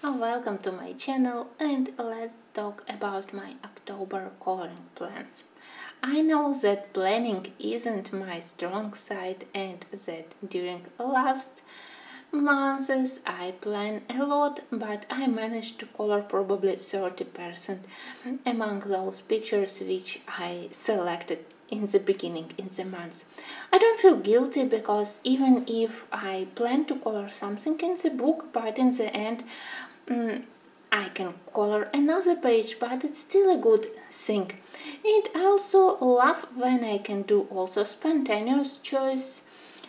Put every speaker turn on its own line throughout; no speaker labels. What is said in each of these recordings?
Welcome to my channel, and let's talk about my October coloring plans. I know that planning isn't my strong side and that during last months I plan a lot, but I managed to color probably 30% among those pictures which I selected in the beginning in the month. I don't feel guilty because even if I plan to color something in the book, but in the end I can color another page, but it's still a good thing. And I also love when I can do also spontaneous choice,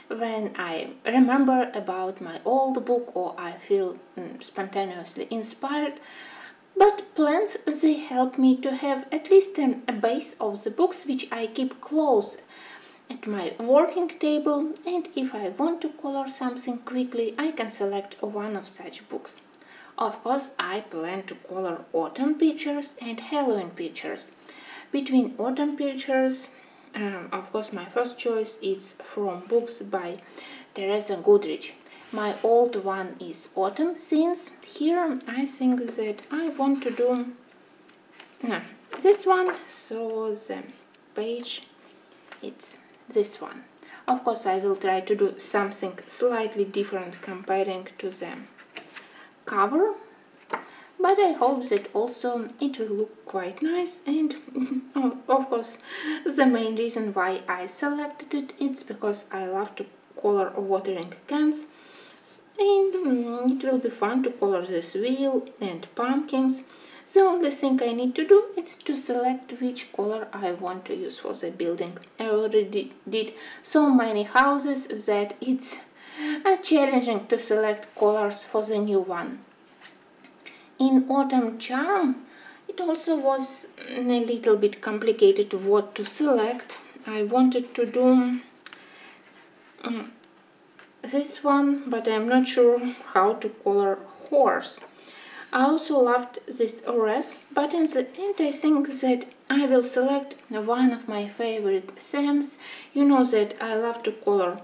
when I remember about my old book or I feel spontaneously inspired. But plans, they help me to have at least a base of the books which I keep close at my working table, and if I want to color something quickly, I can select one of such books. Of course, I plan to color autumn pictures and Halloween pictures. Between autumn pictures, of course, my first choice is from books by Teresa Goodrich. My old one is autumn, since here I think that I want to do this one, so the page, it's this one. Of course, I will try to do something slightly different comparing to the cover, but I hope that also it will look quite nice. And of course, the main reason why I selected it is because I love to color watering cans, and it will be fun to color this wheel and pumpkins. The only thing I need to do is to select which color I want to use for the building. I already did so many houses that it's challenging to select colors for the new one. In Autumn Charm, it also was a little bit complicated what to select. I wanted to do this one, but I'm not sure how to color horse. I also loved this wreath, but in the end I think that I will select one of my favorite themes. You know that I love to color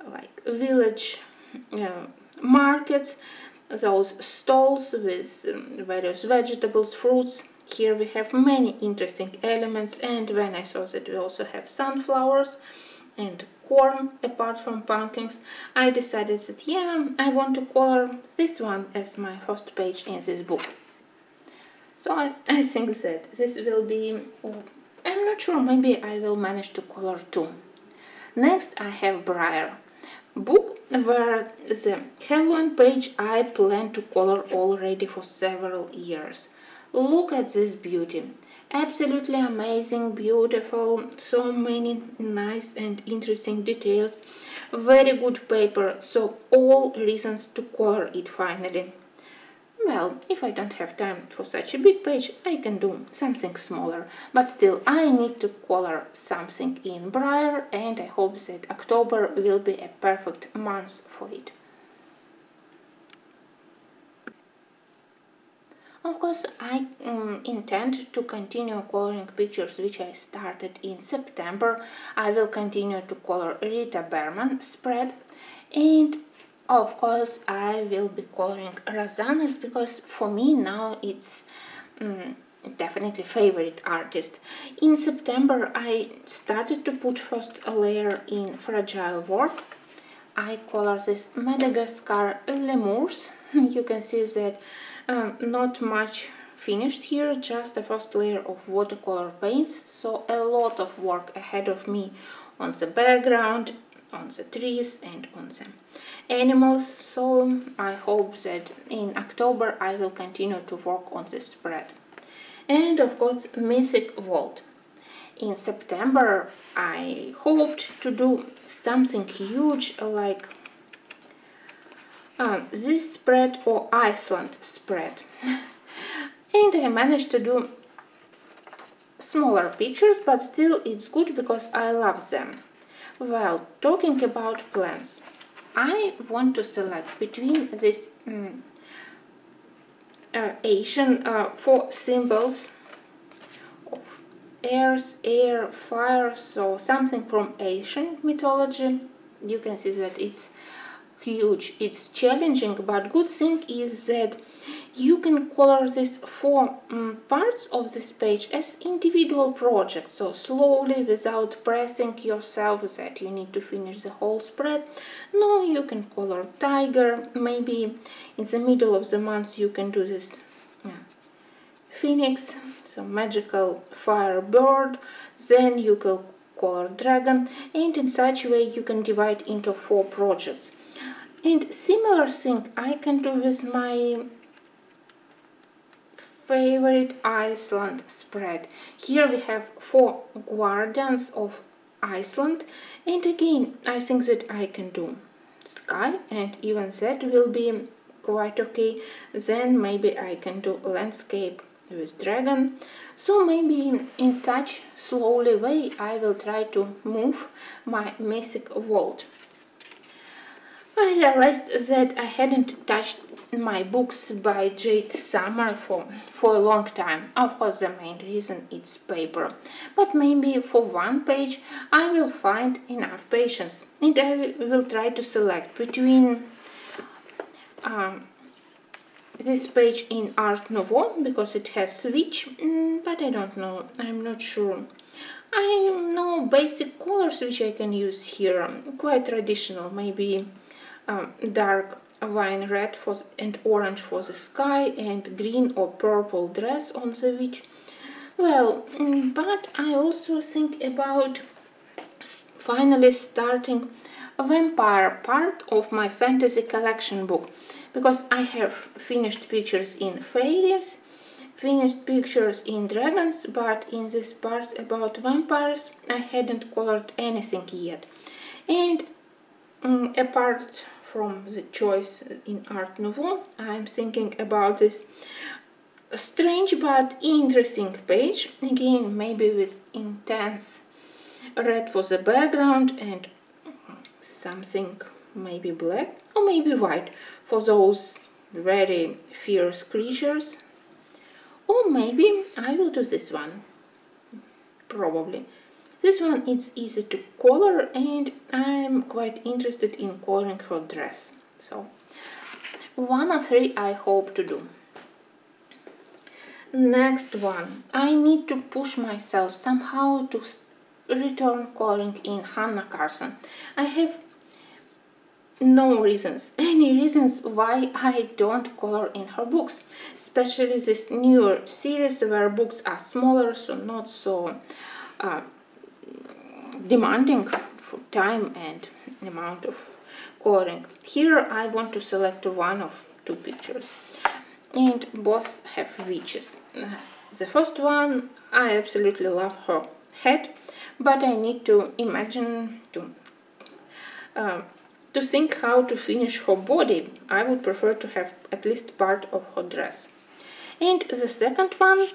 like village markets, those stalls with various vegetables, fruits. Here we have many interesting elements, and when I saw that we also have sunflowers and corn apart from pumpkins, I decided that I want to color this one as my first page in this book. So I think that this will be, I'm not sure, maybe I will manage to color two. Next I have Briar, book where the Halloween page I plan to color already for several years. Look at this beauty. Absolutely amazing, beautiful, so many nice and interesting details, very good paper, so all reasons to color it finally. Well, if I don't have time for such a big page, I can do something smaller, but still I need to color something in Briar, and I hope that October will be a perfect month for it. Of course, I intend to continue coloring pictures which I started in September. I will continue to color Rita Berman spread, and of course I will be coloring Rosanna's, because for me now it's definitely favorite artist. In September I started to put first a layer in fragile work. I color this Madagascar lemurs. You can see that not much finished here, just the first layer of watercolor paints, so a lot of work ahead of me on the background, on the trees and on the animals. So I hope that in October I will continue to work on this spread. And of course, Mythic Vault. In September I hoped to do something huge like this spread or Iceland spread, and I managed to do smaller pictures, but still it's good because I love them. Well, talking about plans, I want to select between this Asian four symbols of earth, air, fire, so something from Asian mythology. You can see that it's huge, it's challenging, but good thing is that you can color these four parts of this page as individual projects, so slowly, without pressing yourself that you need to finish the whole spread. No, you can color tiger, maybe in the middle of the month you can do this phoenix, so magical fire bird, then you can color dragon, and in such way you can divide into four projects. And similar thing I can do with my favorite Iceland spread. Here we have four guardians of Iceland, and again I think that I can do sky, and even that will be quite okay. Then maybe I can do landscape with dragon. So maybe in such slowly way I will try to move my mythic world. I realized that I hadn't touched my books by Jade Summer for a long time. Of course, the main reason is paper. But maybe for one page I will find enough patience, and I will try to select between this page in Art Nouveau, because it has switch, but I don't know, I'm not sure. I know basic colors which I can use here, quite traditional, maybe dark wine red and orange for the sky, and green or purple dress on the witch. Well, but I also think about finally starting a vampire part of my fantasy collection book, because I have finished pictures in fairies, finished pictures in dragons, but in this part about vampires I hadn't colored anything yet. And apart from the choice in Art Nouveau, I'm thinking about this strange but interesting page, again maybe with intense red for the background and something maybe black or maybe white for those very fierce creatures. Or maybe I will do this one, probably. This one is easy to color, and I'm quite interested in coloring her dress. So, one of three I hope to do. Next one, I need to push myself somehow to return coloring in Hannah Carson. I have no reasons, any reasons why I don't color in her books, especially this newer series where books are smaller, so not so demanding for time and amount of coloring. Here I want to select one of two pictures, and both have witches. The first one, I absolutely love her head, but I need to imagine to think how to finish her body. I would prefer to have at least part of her dress. And the second one,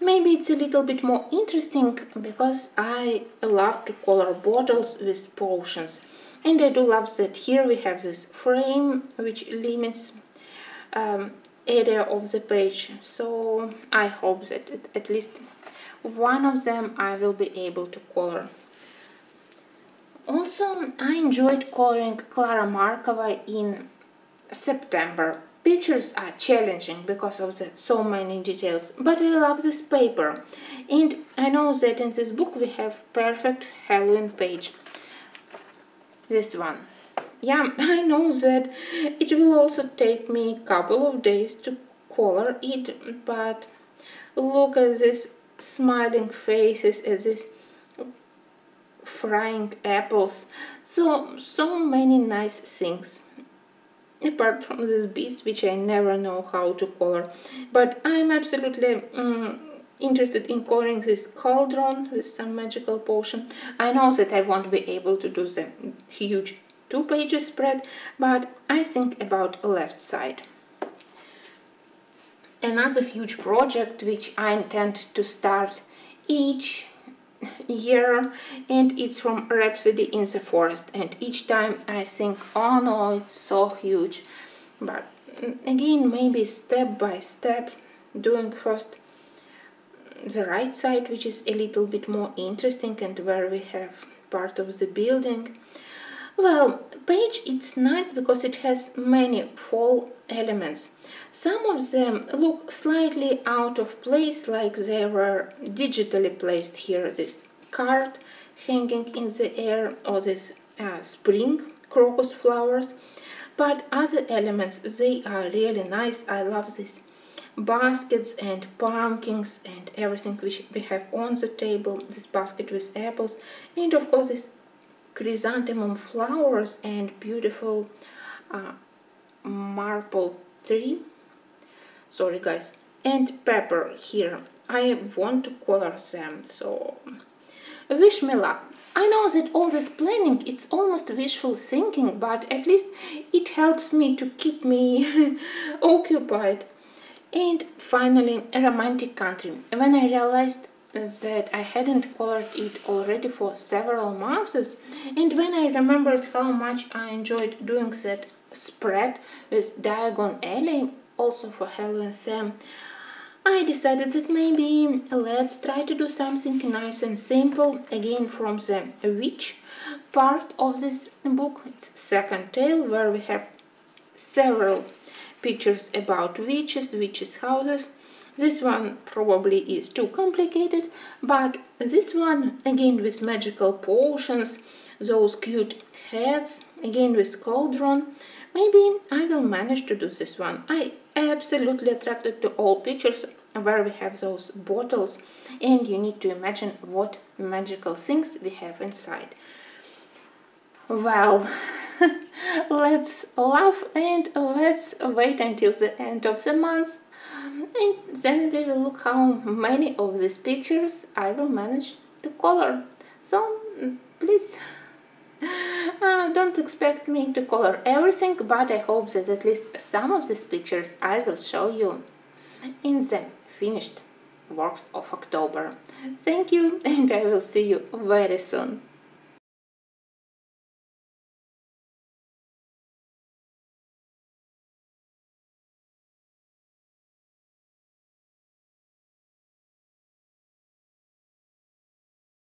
maybe it's a little bit more interesting, because I love to color bottles with potions. And I do love that here we have this frame which limits area of the page. So I hope that at least one of them I will be able to color. Also, I enjoyed coloring Klara Markova in September. Pictures are challenging because of so many details, but I love this paper. And I know that in this book we have perfect Halloween page. This one. Yeah, I know that it will also take me a couple of days to color it, but look at these smiling faces, at these frying apples, so many nice things. Apart from this beast, which I never know how to color, but I'm absolutely interested in coloring this cauldron with some magical potion. I know that I won't be able to do the huge 2-page spread, but I think about left side. Another huge project which I intend to start each year, and it's from Rhapsody in the Forest, and each time I think, oh no, it's so huge, but again maybe step by step, doing first the right side, which is a little bit more interesting and where we have part of the building. Well, page it's nice because it has many fall elements. Some of them look slightly out of place, like they were digitally placed here. This card hanging in the air, or this spring crocus flowers. But other elements, they are really nice. I love these baskets and pumpkins and everything which we have on the table. This basket with apples, and of course this chrysanthemum flowers and beautiful marble tree. Sorry guys. And pepper here. I want to color them, so wish me luck. I know that all this planning, it's almost wishful thinking, but at least it helps me to keep me occupied. And finally, a romantic country. When I realized that I hadn't colored it already for several months, and when I remembered how much I enjoyed doing that spread with Diagon Alley, also for Halloween theme, I decided that maybe let's try to do something nice and simple, again from the witch part of this book. It's second tale, where we have several pictures about witches' houses. This one probably is too complicated, but this one, again with magical potions, those cute heads, again with cauldron. Maybe I will manage to do this one. I absolutely attracted to all pictures where we have those bottles, and you need to imagine what magical things we have inside. Well, let's laugh and let's wait until the end of the month, and then we will look how many of these pictures I will manage to color. So please don't expect me to color everything, but I hope that at least some of these pictures I will show you in the finished works of October. Thank you, and I will see you very soon.